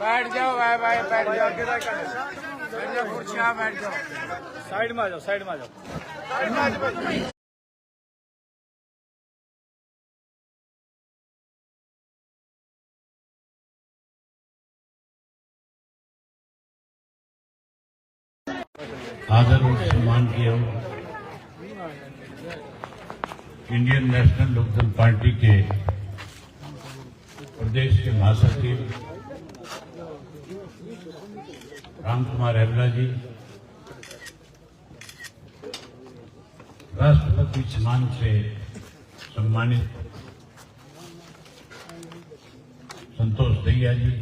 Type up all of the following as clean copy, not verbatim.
बैठ जाओ भाई भाई बैठ जाओ कुर्सियाँ बैठ जाओ साइड में आ जाओ साइड में आ जाओ। आदर और सम्मान किया इंडियन नेशनल लोकदल पार्टी के प्रदेश के महासचिव राम कुमार हेबला जी, राष्ट्रपति सम्मान से सम्मानित संतोष दहिया जी,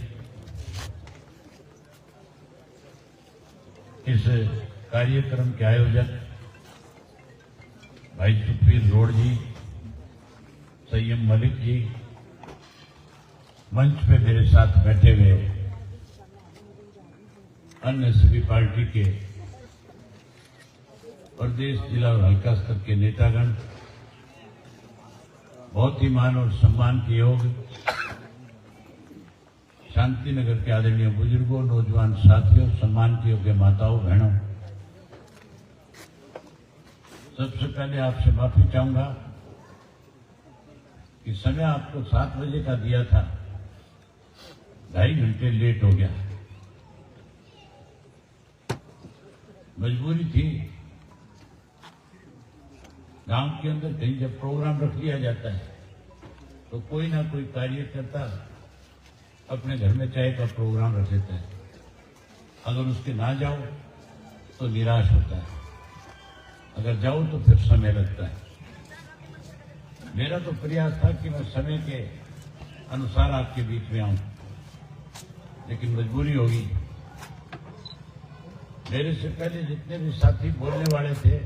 इस कार्यक्रम के आयोजक भाई सुखबीर रोड जी, संयम मलिक जी, मंच पे मेरे साथ बैठे हुए अन्य सभी पार्टी के प्रदेश, जिला और हल्का स्तर के नेतागण, बहुत ही मान और सम्मान के योग शांतिनगर के आदरणीय बुजुर्गों, नौजवान साथियों, सम्मान के योग्य माताओं, बहनों, सबसे पहले आपसे माफी चाहूंगा कि समय आपको 7 बजे का दिया था, 2.5 घंटे लेट हो गया। मजबूरी थी, गांव के अंदर कहीं जब प्रोग्राम रख लिया जाता है तो कोई ना कोई कार्यकर्ता अपने घर में चाय का प्रोग्राम रख लेता है, अगर उसके ना जाओ तो निराश होता है, अगर जाओ तो फिर समय लगता है। मेरा तो प्रयास था कि मैं समय के अनुसार आपके बीच में आऊं, लेकिन मजबूरी होगी। मेरे से पहले जितने भी साथी बोलने वाले थे,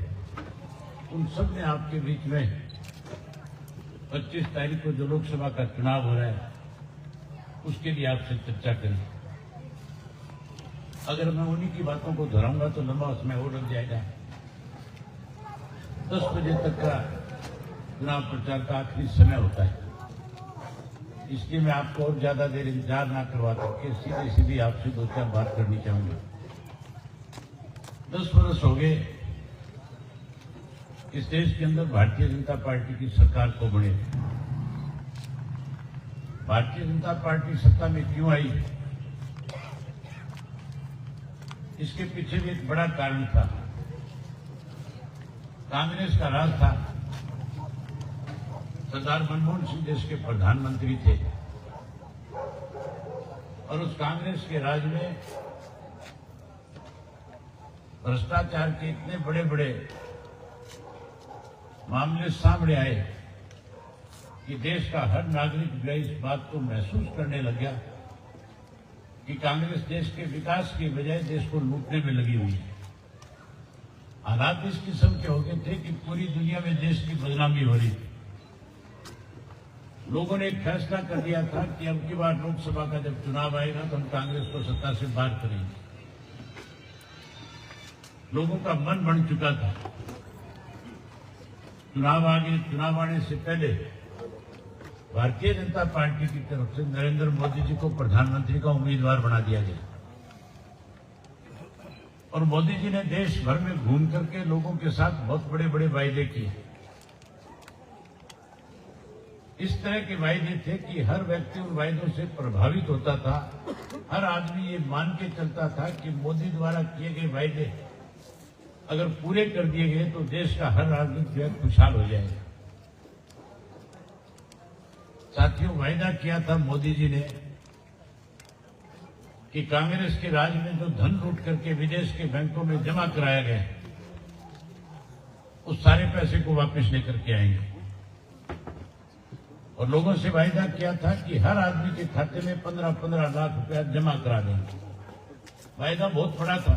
उन सब ने आपके बीच में 25 तारीख को जो लोकसभा का चुनाव हो रहा है उसके लिए आपसे चर्चा करें। अगर मैं उन्हीं की बातों को दोहराऊंगा तो लंबा समय और लग जाएगा। 10 बजे तक का चुनाव प्रचार का आखिरी समय होता है, इसलिए मैं आपको और ज्यादा देर इंतजार ना करवा करके सीधी आपसे 2-4 बात करनी चाहूंगा। 10 वर्ष हो गए इस देश के अंदर भारतीय जनता पार्टी की सरकार को बने। भारतीय जनता पार्टी सत्ता में क्यों आई, इसके पीछे भी एक बड़ा कारण था। कांग्रेस का राज था, सरदार मनमोहन सिंह देश के प्रधानमंत्री थे और उस कांग्रेस के राज में भ्रष्टाचार के इतने बड़े बड़े मामले सामने आए कि देश का हर नागरिक जो इस बात को महसूस करने लग गया कि कांग्रेस देश के विकास की बजाय देश को लूटने में लगी हुई है। हालात इस किस्म के हो गए थे कि पूरी दुनिया में देश की बदनामी हो रही थी। लोगों ने एक फैसला कर दिया था कि अब की बार लोकसभा का जब चुनाव आएगा तो हम कांग्रेस को सत्ता से बाहर करेंगे। लोगों का मन बन चुका था। चुनाव आने से पहले भारतीय जनता पार्टी की तरफ से नरेंद्र मोदी जी को प्रधानमंत्री का उम्मीदवार बना दिया गया और मोदी जी ने देश भर में घूम करके लोगों के साथ बहुत बड़े बड़े वायदे किए। इस तरह के वायदे थे कि हर व्यक्ति उन वायदों से प्रभावित होता था। हर आदमी ये मान के चलता था कि मोदी द्वारा किए गए वायदे अगर पूरे कर दिए गए तो देश का हर नागरिक जो है खुशहाल हो जाएगा। साथियों, वायदा किया था मोदी जी ने कि कांग्रेस के राज में जो धन लूट करके विदेश के बैंकों में जमा कराया गया उस सारे पैसे को वापस लेकर के आएंगे और लोगों से वायदा किया था कि हर आदमी के खाते में 15-15 लाख रुपया जमा करा देंगे। वायदा बहुत बड़ा था।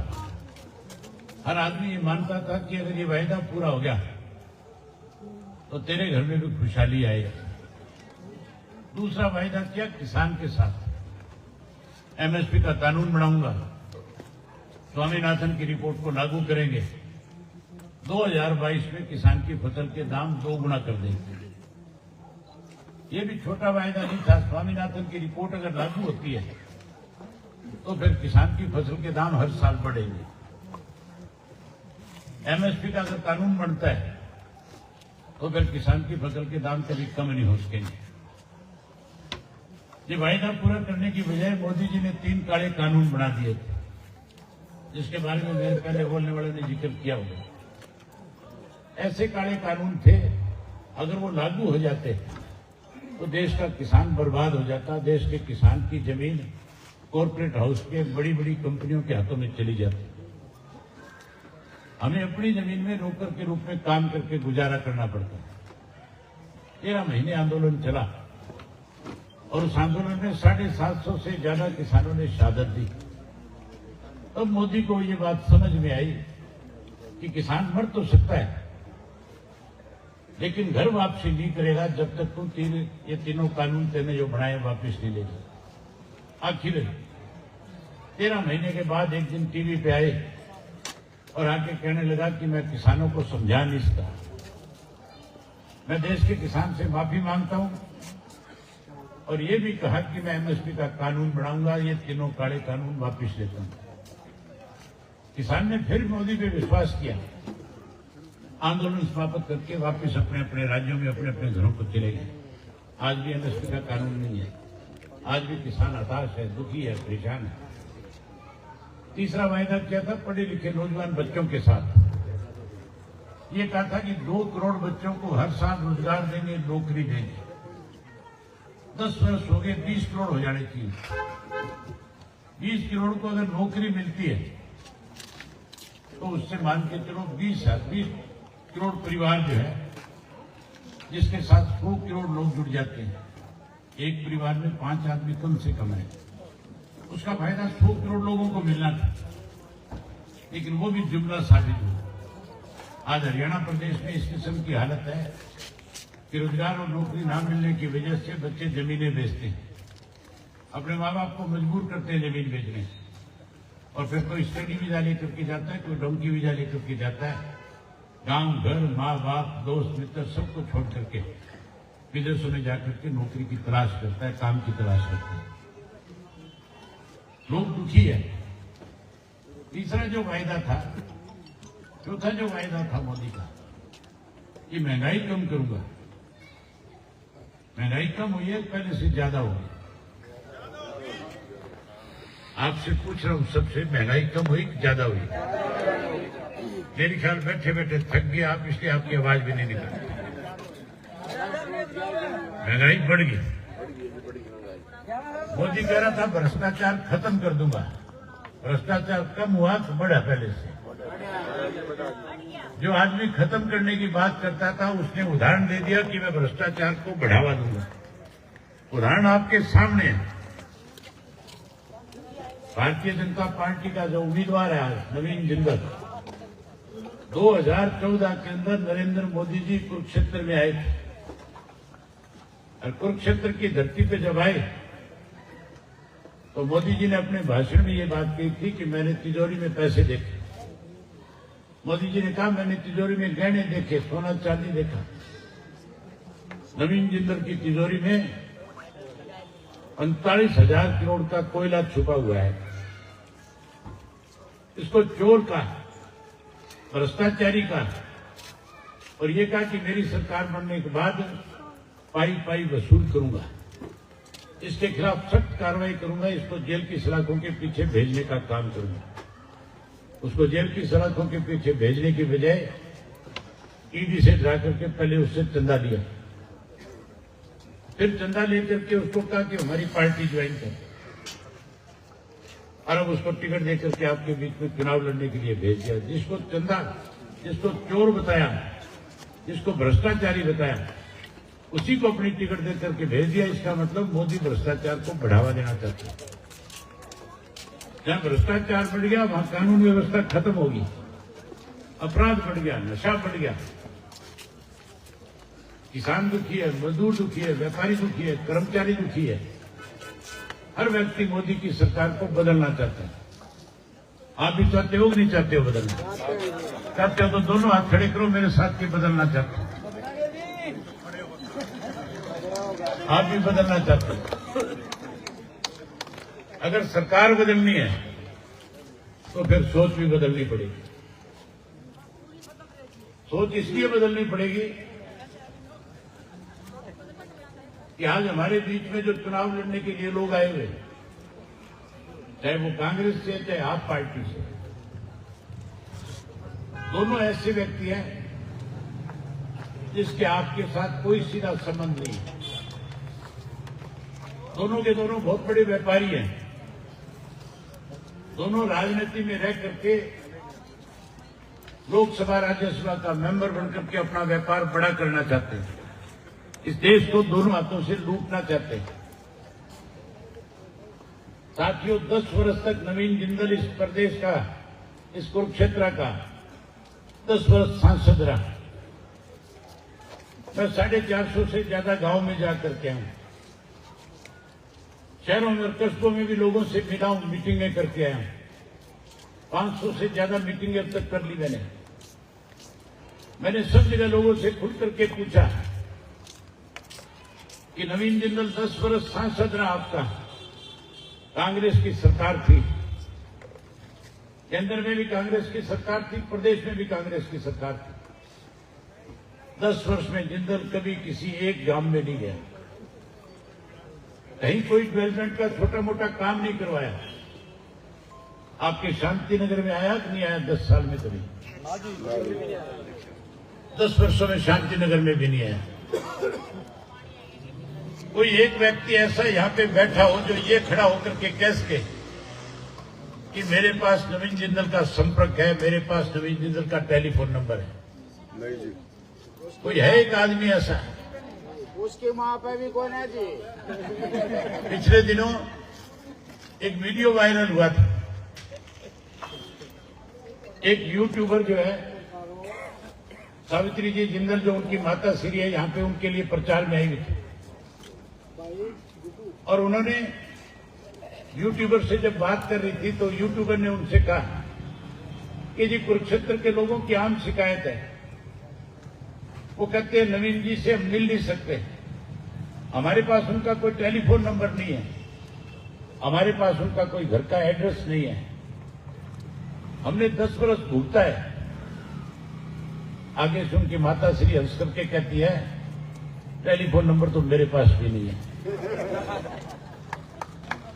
हर आदमी ये मानता था कि अगर ये वायदा पूरा हो गया तो तेरे घर में भी खुशहाली आएगी। दूसरा वायदा किया किसान के साथ, एमएसपी का कानून बनाऊंगा, स्वामीनाथन की रिपोर्ट को लागू करेंगे, 2022 में किसान की फसल के दाम 2 गुना कर देंगे। ये भी छोटा वायदा नहीं था। स्वामीनाथन की रिपोर्ट अगर लागू होती है तो फिर किसान की फसल के दाम हर साल बढ़ेंगे। एमएसपी का अगर कानून बनता है तो फिर किसान की फसल के दाम कभी कम नहीं हो सकेंगे। ये वायदा पूरा करने की बजाय मोदी जी ने 3 काले कानून बना दिए थे, जिसके बारे में मेरे पहले बोलने वाले ने जिक्र किया होगा। ऐसे काले कानून थे, अगर वो लागू हो जाते तो देश का किसान बर्बाद हो जाता। देश के किसान की जमीन कॉर्पोरेट हाउस के बड़ी बड़ी कंपनियों के हाथों में चली जाती। हमें अपनी जमीन में नौकर के रूप में काम करके गुजारा करना पड़ता। 13 महीने आंदोलन चला और उस आंदोलन में 750 से ज्यादा किसानों ने शहादत दी। तब मोदी को ये बात समझ में आई कि किसान मर तो सकता है, लेकिन घर वापसी नहीं करेगा जब तक तुम ये तीनों कानून तेने जो बनाए वापस नहीं लेगा। आखिर 13 महीने के बाद एक दिन टीवी पे आए और आके कहने लगा कि मैं किसानों को समझा नहीं सकता, मैं देश के किसान से माफी मांगता हूं और ये भी कहा कि मैं एमएसपी का कानून बनाऊंगा, ये तीनों काले कानून वापस लेता हूं। किसान ने फिर मोदी पे विश्वास किया, आंदोलन समाप्त करके वापस अपने अपने राज्यों में अपने अपने घरों को चले गए। आज भी एमएसपी का कानून नहीं है, आज भी किसान हताश है, दुखी है, परेशान है। तीसरा वायदा किया था पढ़े लिखे नौजवान बच्चों के साथ। ये कहा था कि 2 करोड़ बच्चों को हर साल रोजगार देंगे, नौकरी देंगे। 10 वर्ष हो गए, 20 करोड़ हो जाने चाहिए। 20 करोड़ को अगर नौकरी मिलती है तो उससे मान के चलो 20 करोड़ परिवार जो है, जिसके साथ 100 करोड़ लोग जुड़ जाते हैं। एक परिवार में 5 आदमी कम से कम है, उसका फायदा 100 करोड़ लोगों को मिलना था, लेकिन वो भी जुमला साबित हुआ। आज हरियाणा प्रदेश में इस किस्म की हालत है कि रोजगार और नौकरी ना मिलने की वजह से बच्चे जमीनें बेचते हैं, अपने माँ बाप को मजबूर करते हैं जमीन बेचने, और फिर कोई स्टडी वीजा लेकर के जाता है, कोई डोंकी वीजा लेकर के जाता है। गांव घर, माँ बाप, दोस्त मित्र सबको छोड़ करके विदेशों में जाकर के नौकरी की तलाश करता है, काम की तलाश करता है। लोग दुखी है। तीसरा जो वायदा था, चौथा जो वायदा था मोदी का कि महंगाई कम करूंगा। महंगाई कम हुई है, पहले से ज्यादा हो गई। आपसे पूछ रहा हूं सबसे, महंगाई कम हुई कि ज्यादा हुई? मेरे ख्याल बैठे बैठे थक गए आप, इसलिए आपकी आवाज भी नहीं निकलती। महंगाई बढ़ गई। मोदी कह रहा था भ्रष्टाचार खत्म कर दूंगा, भ्रष्टाचार कम हुआ तो बढ़ा पहले से। जो आदमी खत्म करने की बात करता था उसने उदाहरण दे दिया कि मैं भ्रष्टाचार को बढ़ावा दूंगा। उदाहरण आपके सामने है। भारतीय जनता पार्टी का जो उम्मीदवार है आज, नवीन जिंदल, 2014 के अंदर नरेंद्र मोदी जी कुरुक्षेत्र में आए थे, और कुरुक्षेत्र की धरती पे जब आए तो मोदी जी ने अपने भाषण में ये बात कही थी कि मैंने तिजोरी में पैसे देखे। मोदी जी ने कहा मैंने तिजोरी में गहने देखे, सोना चांदी देखा। नवीन जिंदल की तिजोरी में 39,000 करोड़ का कोयला छुपा हुआ है। इसको चोर का, भ्रष्टाचारी का, और ये कहा कि मेरी सरकार बनने के बाद पाई पाई वसूल करूंगा, इसके खिलाफ सख्त कार्रवाई करूंगा, इसको जेल की सलाखों के पीछे भेजने का काम करूंगा। उसको जेल की सलाखों के पीछे भेजने की बजाय ईडी से ड्रा करके पहले उससे चंदा लिया, फिर चंदा लेकर के उसको कहा कि हमारी पार्टी ज्वाइन कर, और अब उसको टिकट देकर के आपके बीच में चुनाव लड़ने के लिए भेज दिया। जिसको चंदा, जिसको चोर बताया, जिसको भ्रष्टाचारी बताया, उसी को अपनी टिकट देकर के भेज दिया। इसका मतलब मोदी भ्रष्टाचार को बढ़ावा देना चाहते हैं। जहां भ्रष्टाचार बढ़ गया वहां कानून व्यवस्था खत्म होगी, अपराध बढ़ गया, नशा बढ़ गया, किसान दुखी है, मजदूर दुखी है, व्यापारी दुखी है, कर्मचारी दुखी है। हर व्यक्ति मोदी की सरकार को बदलना चाहता है। आप भी चाहते हो कि नहीं चाहते हो बदलना? चाहते हो तो दोनों हाथ खड़े करो मेरे साथ कि बदलना चाहते हो। आप भी बदलना चाहते हो। अगर सरकार बदलनी है तो फिर सोच भी बदलनी पड़ेगी। सोच इसलिए बदलनी पड़ेगी कि आज हमारे बीच में जो चुनाव लड़ने के लिए लोग आए हुए, चाहे वो कांग्रेस से चाहे आप पार्टी से, दोनों ऐसे व्यक्ति हैं जिसके आपके साथ कोई सीधा संबंध नहीं है। दोनों के दोनों बहुत बड़े व्यापारी हैं। दोनों राजनीति में रह करके लोकसभा राज्यसभा का मेंबर बनकर के अपना व्यापार बड़ा करना चाहते हैं। इस देश को दोनों हाथों से लूटना चाहते हैं। साथियों, 10 वर्ष तक नवीन जिंदल इस प्रदेश का, इस कुरुक्षेत्र का 10 वर्ष सांसद रहा। मैं 450 से ज्यादा गांव में जाकर के हूं, शहरों में और कस्बों में भी लोगों से मिला हूं, मीटिंगें करके आया हूं। 500 से ज्यादा मीटिंगें अब तक कर ली मैंने सब जगह लोगों से खुल करके पूछा कि नवीन जिंदल 10 वर्ष सांसद रहा आपका, कांग्रेस की सरकार थी, केंद्र में भी कांग्रेस की सरकार थी, प्रदेश में भी कांग्रेस की सरकार थी। 10 वर्ष में जिंदल कभी किसी एक गांव में नहीं गया, कहीं कोई डेवलपमेंट का छोटा मोटा काम नहीं करवाया। आपके शांति नगर में आया कि नहीं आया 10 साल में? कभी 10 वर्षों में शांति नगर में भी नहीं आया। कोई एक व्यक्ति ऐसा यहां पे बैठा हो जो ये खड़ा होकर के कह सके कि मेरे पास नवीन जिंदल का संपर्क है, मेरे पास नवीन जिंदल का टेलीफोन नंबर है? नहीं जी। कोई है एक आदमी ऐसा? उसके माँ पे भी कौन है जी? पिछले दिनों एक वीडियो वायरल हुआ था। एक यूट्यूबर जो है सावित्री जी जिंदल, जो उनकी माता श्री है, यहाँ पे उनके लिए प्रचार में आई हुई थी और उन्होंने यूट्यूबर से जब बात कर रही थी तो यूट्यूबर ने उनसे कहा कि जी कुरुक्षेत्र के लोगों की आम शिकायत है, वो कहते हैं नवीन जी से हम मिल नहीं सकते, हमारे पास उनका कोई टेलीफोन नंबर नहीं है, हमारे पास उनका कोई घर का एड्रेस नहीं है, हमने 10 वर्ष भुगता है। आगे से उनकी माता श्री हंस करके कहती है टेलीफोन नंबर तो मेरे पास भी नहीं है।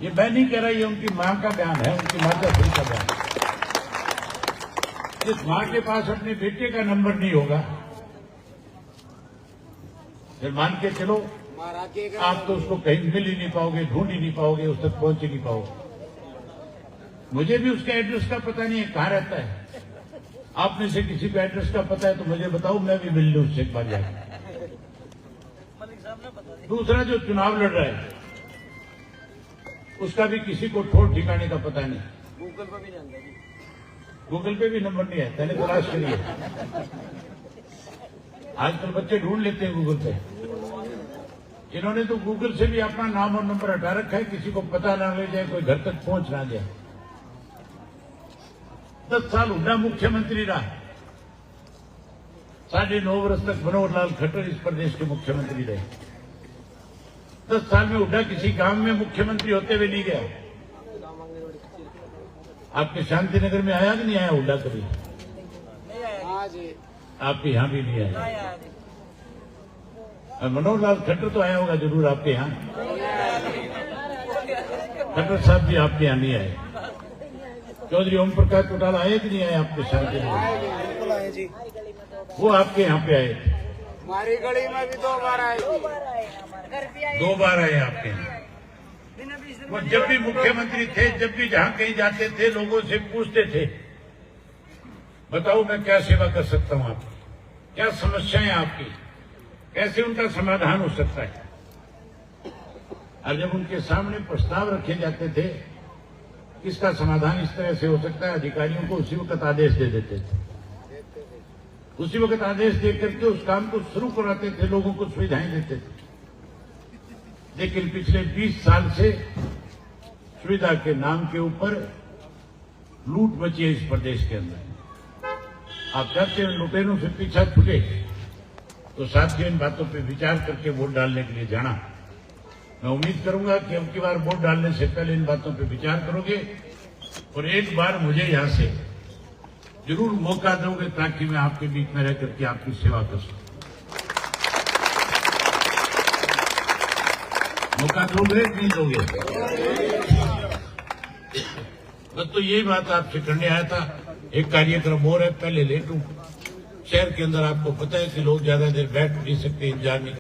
ये मैं नहीं कह रहा, ये उनकी मां का बयान है, उनकी माता श्री का बयान। जिस मां के पास अपने बेटे का नंबर नहीं होगा, फिर मान के चलो आप तो उसको कहीं मिल ही नहीं पाओगे, ढूंढ ही नहीं पाओगे, उस तक पहुंच ही नहीं पाओगे। मुझे भी उसका एड्रेस का पता नहीं है, कहां रहता है। आप में से किसी को एड्रेस का पता है तो मुझे बताओ, मैं भी मिल लूं उससे एक बार जाकर। दूसरा जो चुनाव लड़ रहा है उसका भी किसी को ठोर ठिकाने का पता नहीं। गूगल पे भी जानता है, गूगल पे भी नंबर नहीं है, पहले तलाश करिए। आजकल बच्चे ढूंढ लेते हैं गूगल पे। इन्होंने तो गूगल से भी अपना नाम और नंबर हटा रखा है, किसी को पता ना ले जाए, कोई घर तक पहुंच ना जाए। 10 साल हुड्डा मुख्यमंत्री रहा, 9.5 वर्ष तक मनोहर लाल खट्टर इस प्रदेश के मुख्यमंत्री रहे। 10 साल में हुड्डा किसी गांव में मुख्यमंत्री होते हुए नहीं गया। आपके शांति नगर में आया कि नहीं आया हुड्डा कभी? आपके यहां भी नहीं आया। मनोहर लाल खट्टर तो आया होगा जरूर आपके यहां। खट्टर साहब भी आपके यहां नहीं आए। चौधरी ओम प्रकाश चौटाला आए कि नहीं आए आपके शांति नगर? वो आपके यहाँ पे आए थे। हमारी गली में भी 2 बार आए, 2 बार आए आपके यहाँ। वो जब भी मुख्यमंत्री थे, जब भी जहाँ कहीं जाते थे, लोगों से पूछते थे बताओ मैं क्या सेवा कर सकता हूँ आपकी, क्या समस्याएं आपकी, कैसे उनका समाधान हो सकता है। और जब उनके सामने प्रस्ताव रखे जाते थे इसका समाधान इस तरह से हो सकता है, अधिकारियों को उसी वक्त आदेश दे देते थे। उसी वक्त आदेश दे करके उस काम को शुरू कराते थे, लोगों को सुविधाएं देते थे। लेकिन पिछले 20 साल से सुविधा के नाम के ऊपर लूट मची है इस प्रदेश के अंदर। आप चाहते हैं लुटेरों से पीछा छूटे तो साथियों इन बातों पर विचार करके वोट डालने के लिए जाना। मैं उम्मीद करूंगा कि अब की बार वोट डालने से पहले इन बातों पर विचार करोगे और एक बार मुझे यहां से जरूर मौका दोगे ताकि मैं आपके बीच में रह करके आपकी सेवा कर सकूं। मौका दोगे नहीं दोगे? बस तो यही बात आपसे करने आया था। एक कार्यक्रम और है, पहले ले लूं। शहर के अंदर आपको पता है कि लोग ज्यादा देर बैठ नहीं सकते, इंतजार नहीं